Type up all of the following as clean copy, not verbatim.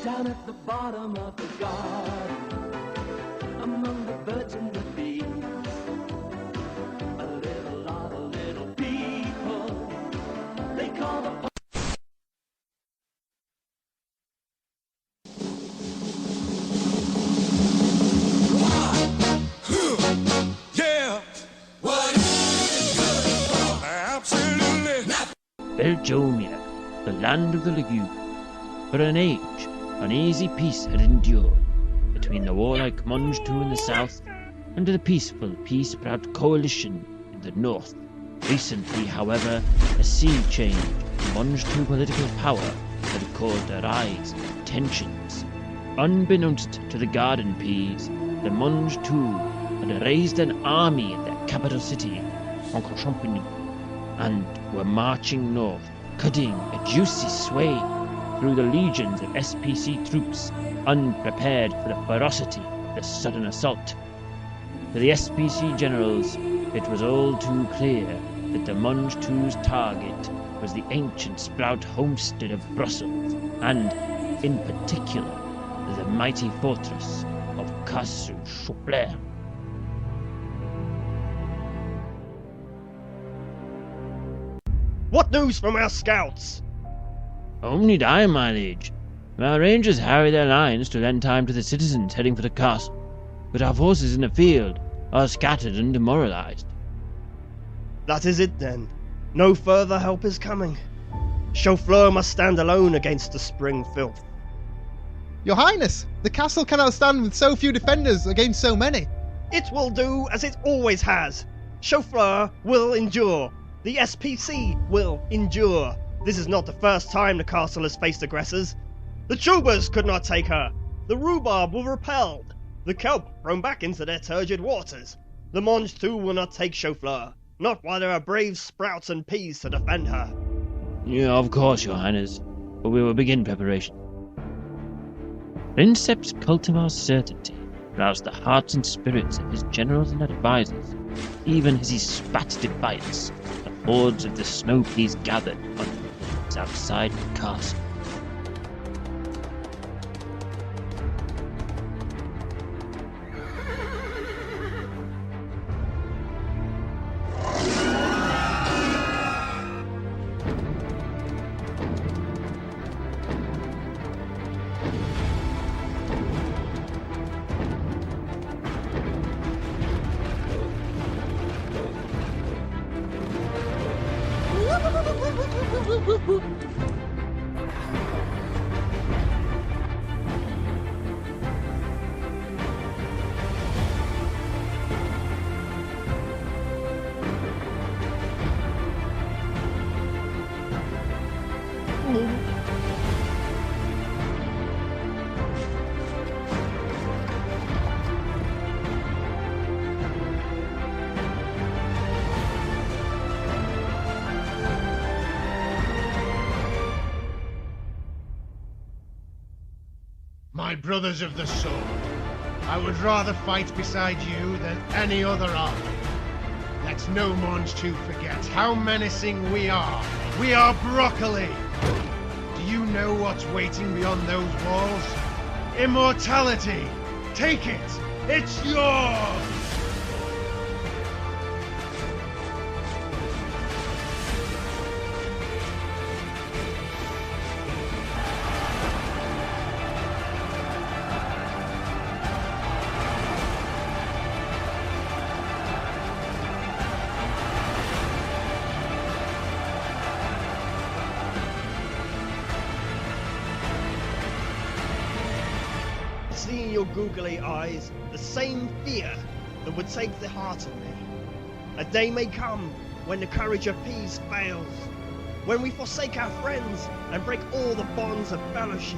Down at the bottom of the garden, among the birds and the bees, a little lot of little people, they call the yeah. What is good for? Absolutely. Belgiumia, the land of the lagoon. For an age, uneasy peace had endured between the warlike Monge-Tu in the south and the peaceful Pea Coalition in the north. Recently, however, a sea change in Monge-Tu political power had caused a rise in tensions. Unbeknownst to the garden peas, the Monge-Tu had raised an army in their capital city, Champigny, and were marching north, cutting a juicy sway through the legions of SPC troops, unprepared for the ferocity of the sudden assault. To the SPC generals, it was all too clear that the Monge-Tu's target was the ancient Sprout homestead of Brussels, and, in particular, the mighty fortress of Castle Chou-Fleur. What news from our scouts? Only dire, my liege. Our rangers harry their lines to lend time to the citizens heading for the castle, but our forces in the field are scattered and demoralized. That is it then. No further help is coming. Chou-Fleur must stand alone against the spring filth. Your Highness, the castle cannot stand with so few defenders against so many. It will do as it always has. Chou-Fleur will endure. The SPC will endure. This is not the first time the castle has faced aggressors. The Chubas could not take her. The Rhubarb were repelled. The Kelp thrown back into their turgid waters. The Monge-Tu will not take Chou-Fleur, not while there are brave Sprouts and Peas to defend her. Yeah, of course, Your Highness, but we will begin preparation. Princeps Cultivar's certainty roused the hearts and spirits of his generals and advisors, even as he spat defiance at the hordes of the snow peas gathered on the fields outside the castle. My brothers of the sword, I would rather fight beside you than any other army. Let no Monge-Tu forget how menacing we are. We are broccoli! Do you know what's waiting beyond those walls? Immortality! Take it! It's yours! See in your googly eyes the same fear that would take the heart of me. A day may come when the courage of peace fails, when we forsake our friends and break all the bonds of fellowship.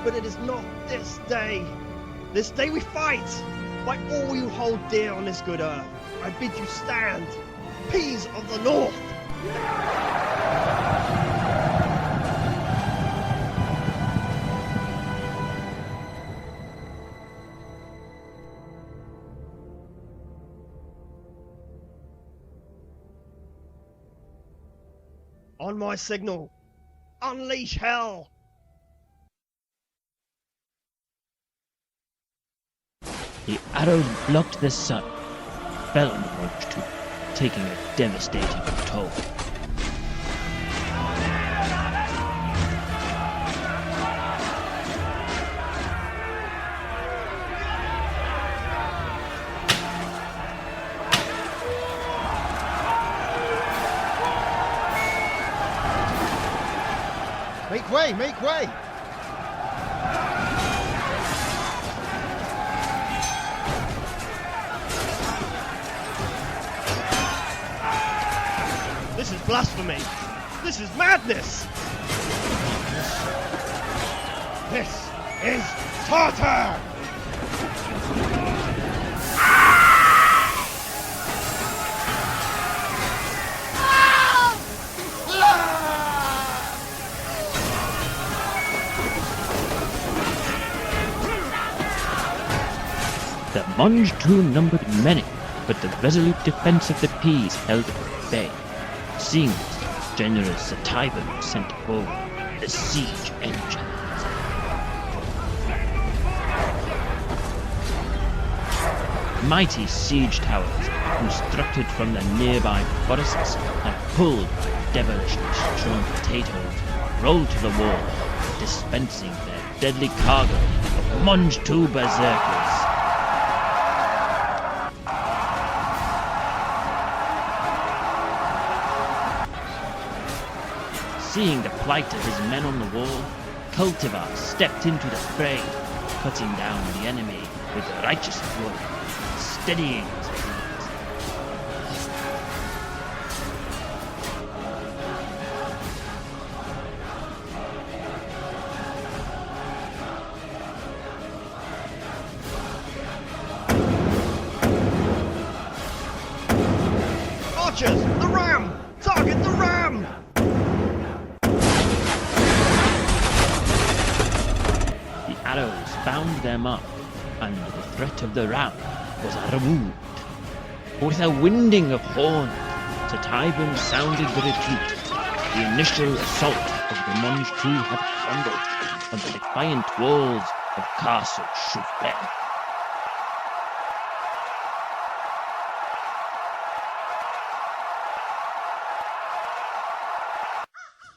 But it is not this day. This day we fight! By all you hold dear on this good earth, I bid you stand! Peas of the North! On my signal, unleash hell! The arrows blocked the sun, fell on the Munch Two, taking a devastating toll. Make way, make way! This is blasphemy! This is madness! This is Tartar! The Munch Two numbered many, but the resolute defense of the Peas held them at bay. Seeing this, General Satyban sent forward the siege engines. Mighty siege towers, constructed from the nearby forests and pulled by devilishly strong potatoes, rolled to the wall, dispensing their deadly cargo of Munch Two berserkers. Seeing the plight of his men on the wall, Cultivar stepped into the fray, cutting down the enemy with righteous wood, steadying his feet. Archers! The ram! Target the ram! The arrows found their mark, and the threat of the ram was removed. With a winding of horns, Satyban sounded the retreat. The initial assault of the Munch Two had crumbled on the defiant walls of Castle Chou-Fleur.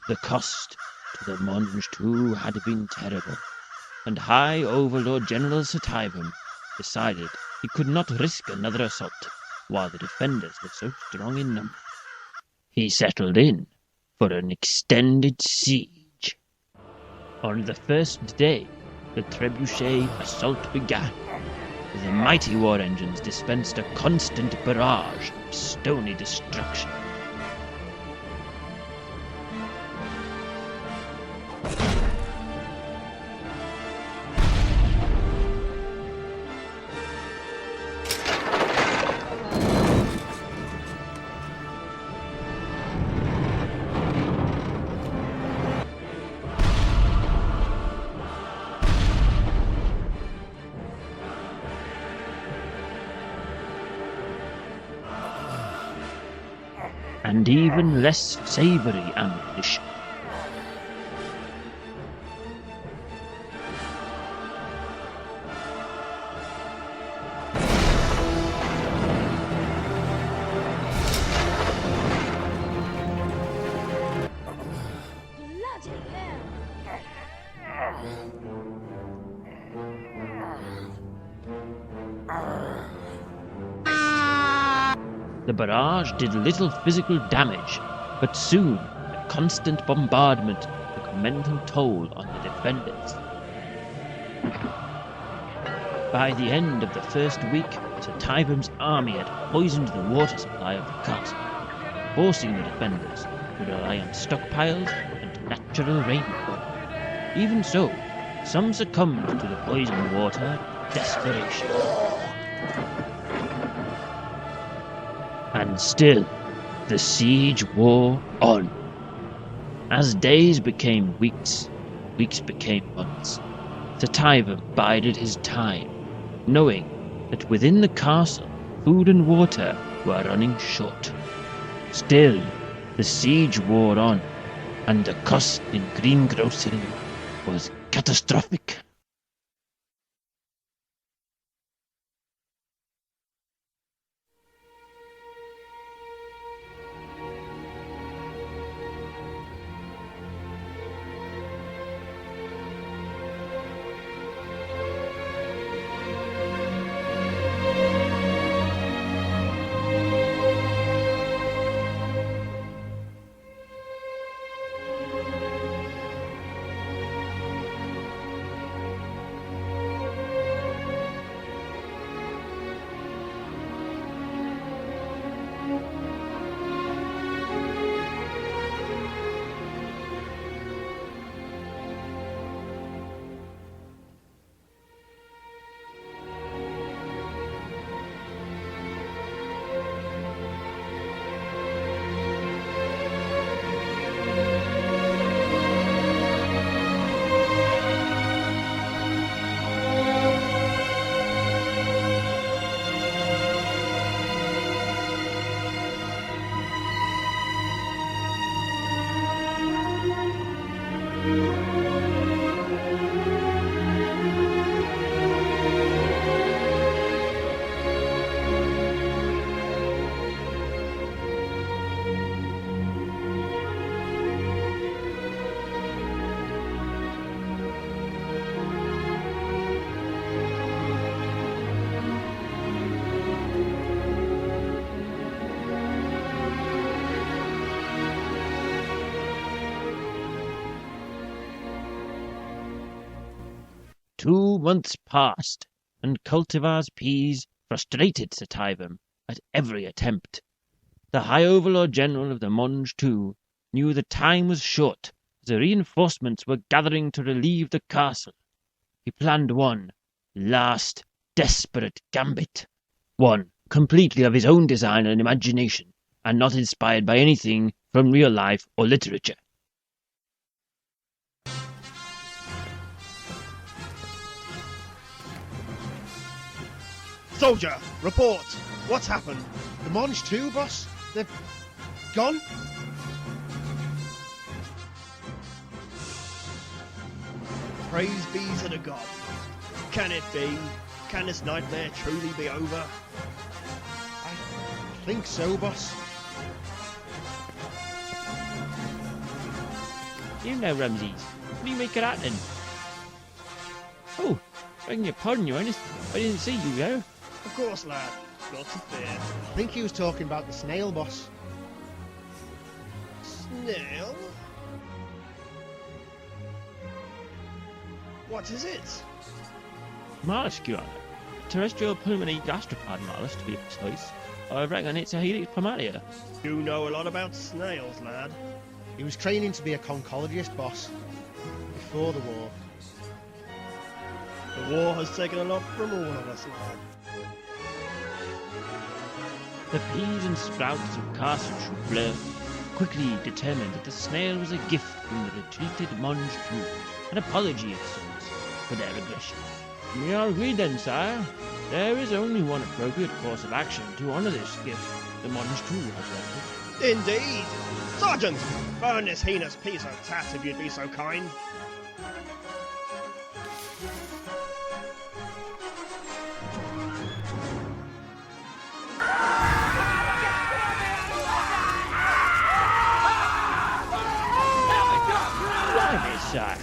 The cost to the Munch Two had been terrible, and High Overlord General Satyban decided he could not risk another assault while the defenders were so strong in number. He settled in for an extended siege. On the first day, the trebuchet assault began. The mighty war engines dispensed a constant barrage of stony destruction. And even less savory ammunition. Bloody The barrage did little physical damage, but soon the constant bombardment took a mental toll on the defenders. By the end of the first week, Satyban's army had poisoned the water supply of the castle, forcing the defenders to rely on stockpiles and natural rainfall. Even so, some succumbed to the poisoned water in desperation. And still, the siege wore on. As days became weeks, weeks became months, Satyban bided his time, knowing that within the castle, food and water were running short. Still, the siege wore on, and the cost in greengrocery was catastrophic. 2 months passed, and Cultivar's peas frustrated Sir Typhon at every attempt. The High Overlord General of the Monge, too, knew the time was short, as the reinforcements were gathering to relieve the castle. He planned one last desperate gambit, one completely of his own design and imagination, and not inspired by anything from real life or literature. Soldier, report. What's happened? The Monge too, boss? They're gone? Praise be to the gods. Can it be? Can this nightmare truly be over? I think so, boss. You know, Ramses, what do you make of that then? Oh, begging your pardon, Your Highness, I didn't see you there. Of course, lad. Not to fear. I think he was talking about the snail, boss. Snail? What is it? Mollusk, Your Honour. Terrestrial pulmonary gastropod mollusk, to be precise. I reckon it's a Helix pomatia. You know a lot about snails, lad. He was training to be a conchologist, boss. Before the war. The war has taken a lot from all of us, lad. The peas and sprouts of Castle Chou-Fleur quickly determined that the snail was a gift from the retreated Monge too, an apology of sorts for their aggression. We are agreed then, sire. There is only one appropriate course of action to honour this gift the Monge too has rendered. Indeed! Sergeant! Burn this heinous piece of tat if you'd be so kind. Sire,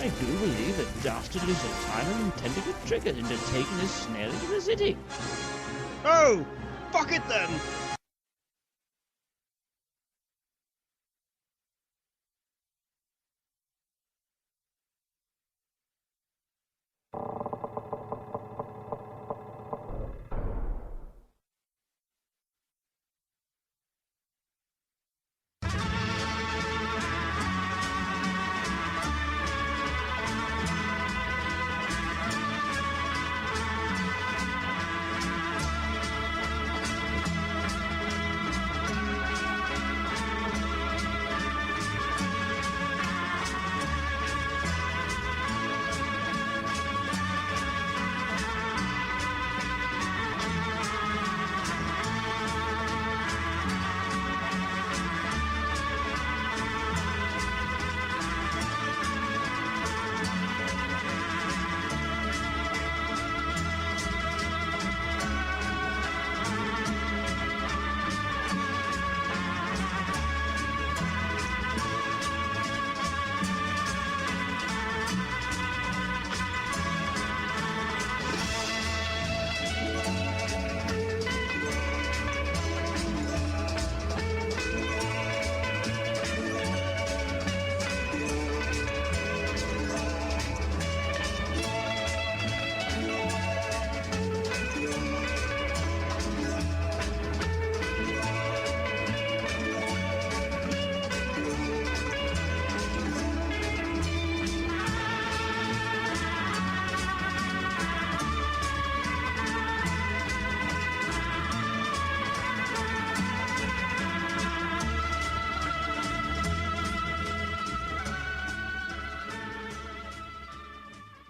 I do believe that dastardly Sir Typhon intended to trick us into taking this snail into the city. Oh! Fuck it then!